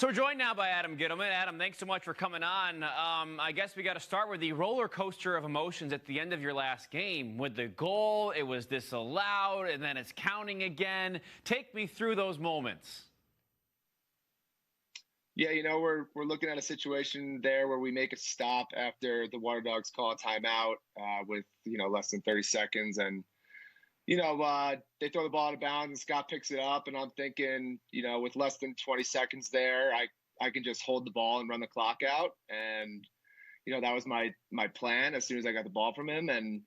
So we're joined now by Adam Ghitelman. Adam, thanks so much for coming on. I guess we got to start with the roller coaster of emotions at the end of your last game. With the goal, it was disallowed, and then it's counting again. Take me through those moments. Yeah, we're looking at a situation there where we make a stop after the Water Dogs call a timeout with, less than 30 seconds. And, they throw the ball out of bounds and Scott picks it up. And I'm thinking, with less than 20 seconds there, I can just hold the ball and run the clock out. And, that was my plan as soon as I got the ball from him. And,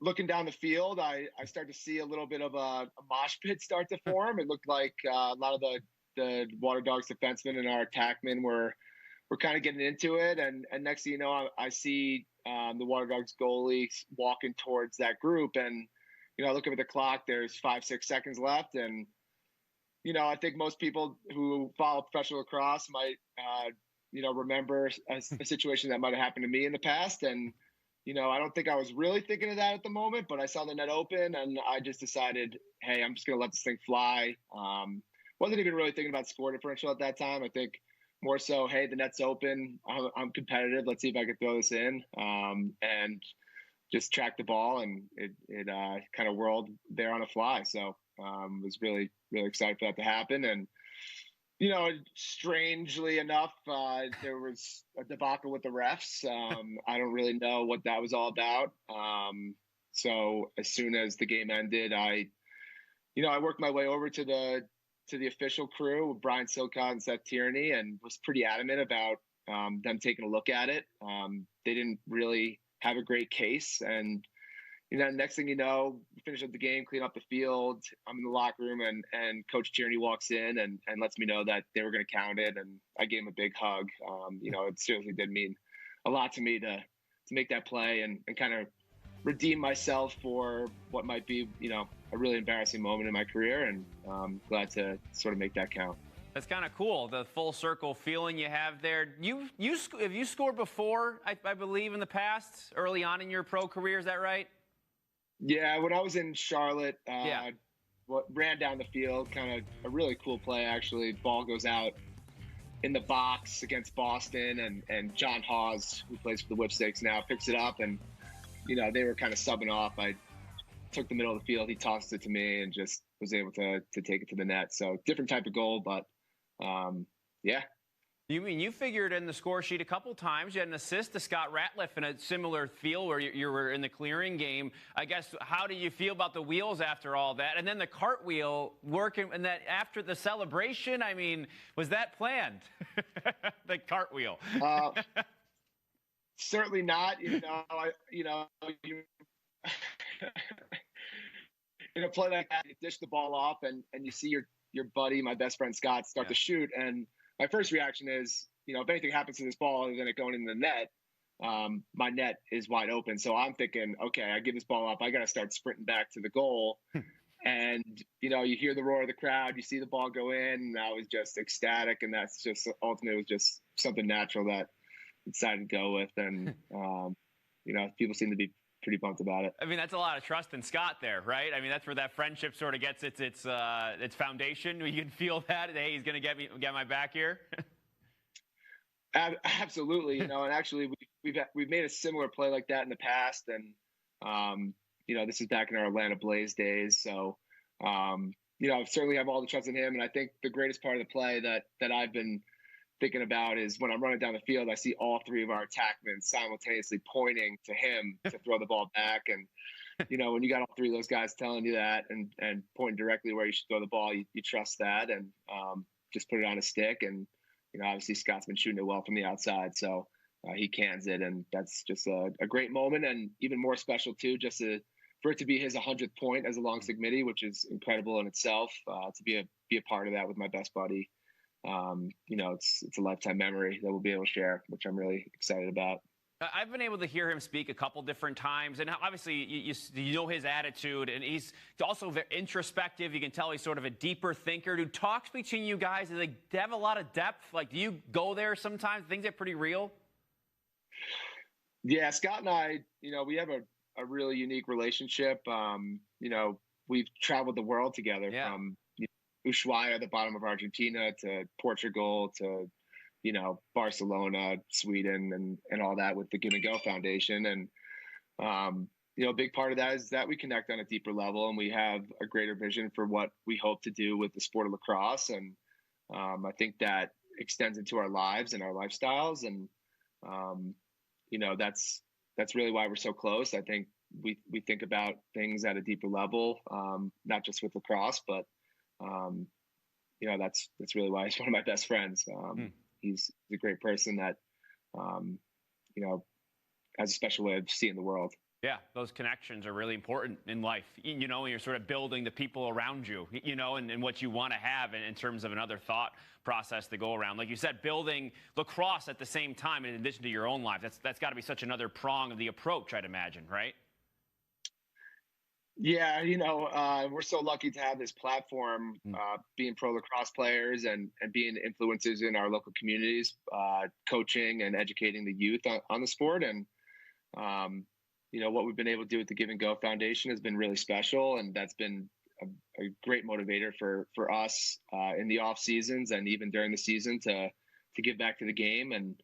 looking down the field, I start to see a little bit of a mosh pit start to form. It looked like a lot of the Water Dogs defensemen and our attackmen were kind of getting into it. And next thing you know, I see the Water Dogs goalie walking towards that group. And, looking at the clock, there's 5-6 seconds left. And, I think most people who follow professional lacrosse might, remember a situation that might have happened to me in the past. And, I don't think I was really thinking of that at the moment, but I saw the net open and I just decided, hey, I'm just going to let this thing fly. Wasn't even really thinking about score differential at that time. I think more so, hey, the net's open. I'm competitive. Let's see if I can throw this in, and just track the ball. And it kind of whirled there on a fly. So was really, really excited for that to happen. And, strangely enough, there was a debacle with the refs. I don't really know what that was all about. So as soon as the game ended, I worked my way over to the official crew with Brian Silcott and Seth Tierney and was pretty adamant about them taking a look at it. They didn't really have a great case. And, next thing you know, we finish up the game, clean up the field. I'm in the locker room and Coach Tierney walks in and lets me know that they were going to count it. And I gave him a big hug. It seriously did mean a lot to me to make that play and kind of redeem myself for what might be, a really embarrassing moment in my career, and glad to sort of make that count. That's kind of cool, the full circle feeling you have there. Have you scored before, I believe, in the past, early on in your pro career? Is that right? Yeah, when I was in Charlotte, ran down the field, kind of a really cool play, actually. Ball goes out in the box against Boston, and John Hawes, who plays for the Whipsticks now, picks it up, and they were kind of subbing off. I took the middle of the field. He tossed it to me and just was able to take it to the net. So different type of goal, but yeah. You mean you figured in the score sheet a couple times? You had an assist to Scott Ratliff in a similar feel where you were in the clearing game. I guess, how do you feel about the wheels after all that? And then the cartwheel working, and that after the celebration, I mean, was that planned? The cartwheel. Certainly not. You in a play like that, you dish the ball off and you see your buddy, my best friend Scott, start to shoot. And my first reaction is, if anything happens to this ball other than it going in the net, my net is wide open. So I'm thinking, okay, I give this ball up. I got to start sprinting back to the goal. And, you hear the roar of the crowd, you see the ball go in, and I was just ecstatic. And that's just ultimately was just something natural that I decided to go with. And, people seem to be pretty pumped about it. I mean, that's a lot of trust in Scott there, right? I mean, that's where that friendship sort of gets its foundation. You can feel that, hey, he's going to get my back here. Absolutely, and actually we've made a similar play like that in the past, and this is back in our Atlanta Blaze days. So, I certainly have all the trust in him, and I think the greatest part of the play that I've been thinking about is when I'm running down the field, I see all three of our attackmen simultaneously pointing to him to throw the ball back. And, when you got all three of those guys telling you that and pointing directly where you should throw the ball, you trust that and just put it on a stick. And, obviously Scott's been shooting it well from the outside. So he cans it. And that's just a great moment. And even more special too, just for it to be his 100th point as a long stick midi, which is incredible in itself, to be a part of that with my best buddy. It's a lifetime memory that we'll be able to share, which I'm really excited about. I've been able to hear him speak a couple different times, and obviously you know his attitude, and he's also very introspective. You can tell he's sort of a deeper thinker. Do talks between you guys, do they have a lot of depth? Like, do you go there sometimes? Things get pretty real? Yeah, Scott and I, we have a really unique relationship. We've traveled the world together. Yeah. Ushuaia, the bottom of Argentina, to Portugal, to Barcelona, Sweden, and all that with the Give and Go Foundation. And a big part of that is that we connect on a deeper level, and we have a greater vision for what we hope to do with the sport of lacrosse. And I think that extends into our lives and our lifestyles. And that's really why we're so close. I think we think about things at a deeper level, not just with lacrosse, but that's really why he's one of my best friends. He's a great person that has a special way of seeing the world. Yeah, those connections are really important in life, when you're sort of building the people around you, and what you want to have in terms of another thought process to go around. Like you said, building lacrosse at the same time, in addition to your own life, that's got to be such another prong of the approach, I'd imagine, right? Yeah, we're so lucky to have this platform, being pro lacrosse players and being influencers in our local communities, coaching and educating the youth on the sport. And, what we've been able to do with the Give and Go Foundation has been really special. And that's been a great motivator for us in the off seasons and even during the season to give back to the game. And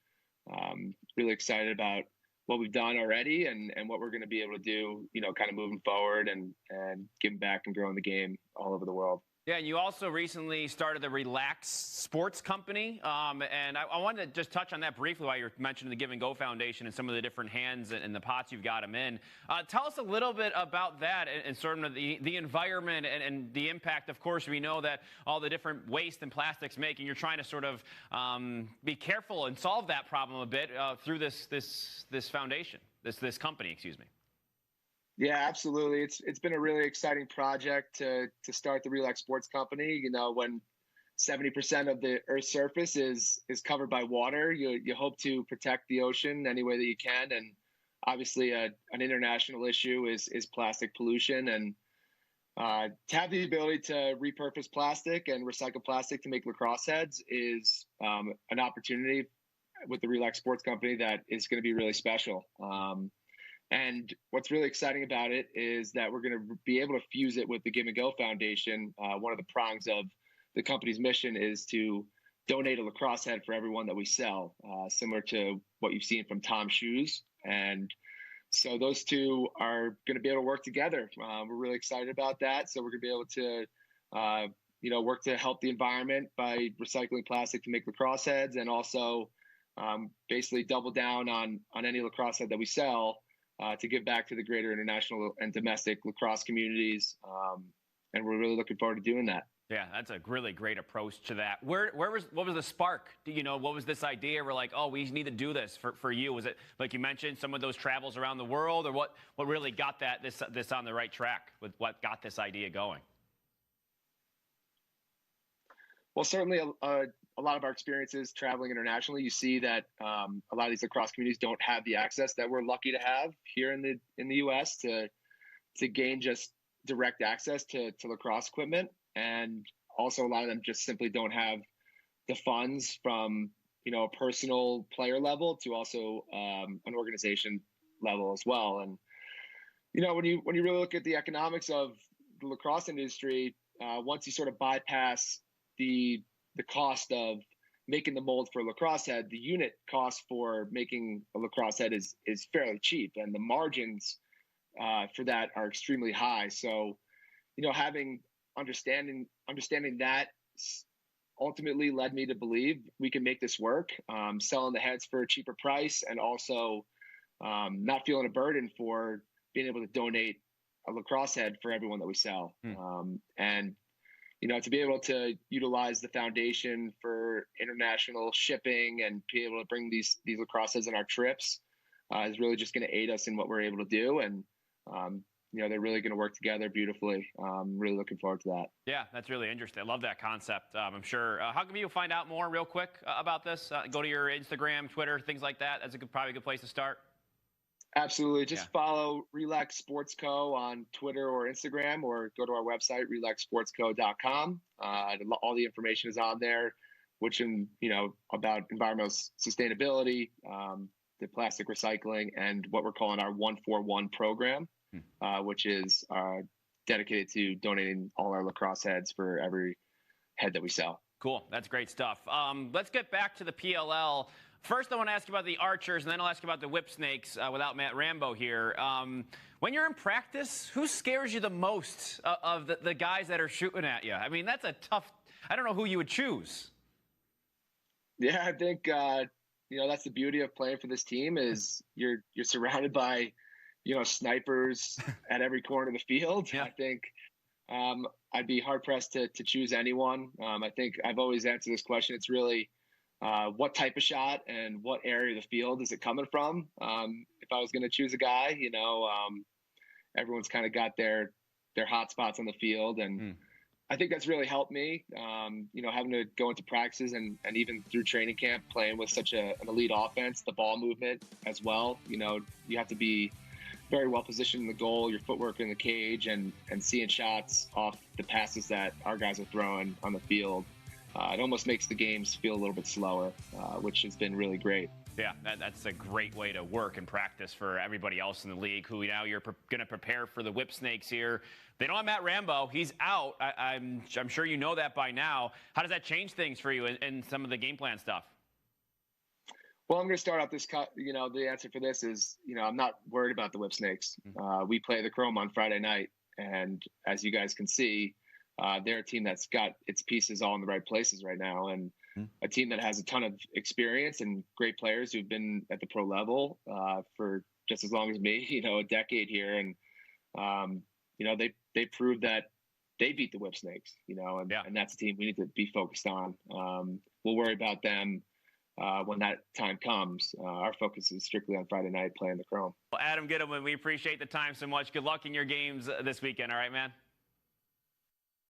really excited about what we've done already and what we're going to be able to do, kind of moving forward and giving back and growing the game all over the world. Yeah, and you also recently started the Lax Sports Company, and I wanted to just touch on that briefly while you're mentioning the Give and Go Foundation and some of the different hands and the pots you've got them in. Tell us a little bit about that and sort of the environment and the impact. Of course, we know that all the different waste and plastics make, and you're trying to sort of be careful and solve that problem a bit through this foundation, this company, excuse me. Yeah, absolutely. It's been a really exciting project to start the Lax Sports Company. When 70% of the Earth's surface is covered by water, you hope to protect the ocean any way that you can. And obviously, an international issue is plastic pollution. And to have the ability to repurpose plastic and recycle plastic to make lacrosse heads is an opportunity with the Lax Sports Company that is going to be really special. And what's really exciting about it is that we're going to be able to fuse it with the Give and Go Foundation. One of the prongs of the company's mission is to donate a lacrosse head for everyone that we sell, similar to what you've seen from Tom's Shoes. And so those two are going to be able to work together. We're really excited about that. So we're going to be able to, work to help the environment by recycling plastic to make lacrosse heads, and also basically double down on any lacrosse head that we sell. To give back to the greater international and domestic lacrosse communities. And we're really looking forward to doing that. Yeah, that's a really great approach to that. What was the spark? What was this idea? We're like, oh, we need to do this for you. Was it, like you mentioned, some of those travels around the world, or what really got this on the right track with what got this idea going? Well, certainly a lot of our experiences traveling internationally, you see that a lot of these lacrosse communities don't have the access that we're lucky to have here in the U.S. to gain just direct access to lacrosse equipment, and also a lot of them just simply don't have the funds from a personal player level to also an organization level as well. And when you really look at the economics of the lacrosse industry, once you sort of bypass the cost of making the mold for a lacrosse head, the unit cost for making a lacrosse head is fairly cheap, and the margins for that are extremely high. So, having understanding that ultimately led me to believe we can make this work, selling the heads for a cheaper price, and also not feeling a burden for being able to donate a lacrosse head for everyone that we sell. And to be able to utilize the foundation for international shipping and be able to bring these lacrosse heads on our trips is really just going to aid us in what we're able to do. And, they're really going to work together beautifully. Really looking forward to that. Yeah, that's really interesting. I love that concept. I'm sure. How can people find out more real quick about this? Go to your Instagram, Twitter, things like that. That's probably a good place to start. Absolutely. Just follow Lax Sports Co. on Twitter or Instagram, or go to our website, relaxsportsco.com. All the information is on there, which about environmental sustainability, the plastic recycling, and what we're calling our 141 program, which is dedicated to donating all our lacrosse heads for every head that we sell. Cool. That's great stuff. Let's get back to the PLL. First, I want to ask you about the Archers, and then I'll ask you about the Whip Snakes without Matt Rambo here. When you're in practice, who scares you the most of the guys that are shooting at you? I mean, that's a tough – I don't know who you would choose. Yeah, I think, that's the beauty of playing for this team is you're surrounded by, snipers at every corner of the field. Yeah. I think I'd be hard-pressed to choose anyone. I think I've always answered this question. It's really what type of shot and what area of the field is it coming from? If I was going to choose a guy, everyone's kind of got their hot spots on the field. And I think that's really helped me, having to go into practices and even through training camp, playing with such an elite offense, the ball movement as well. You have to be very well positioned in the goal, your footwork in the cage, and seeing shots off the passes that our guys are throwing on the field. It almost makes the games feel a little bit slower, which has been really great. Yeah, that's a great way to work and practice for everybody else in the league who now you're going to prepare for the Whip Snakes here. They don't have Matt Rambo. He's out. I'm sure you know that by now. How does that change things for you in some of the game plan stuff? Well, I'm going to start off this cut. The answer for this is, I'm not worried about the Whip Snakes. We play the Chrome on Friday night. And as you guys can see, they're a team that's got its pieces all in the right places right now. And a team that has a ton of experience and great players who've been at the pro level for just as long as me, a decade here. And, they proved that they beat the Whip Snakes, and that's a team we need to be focused on. We'll worry about them when that time comes. Our focus is strictly on Friday night playing the Chrome. Well, Adam Ghitelman, we appreciate the time so much. Good luck in your games this weekend. All right, man.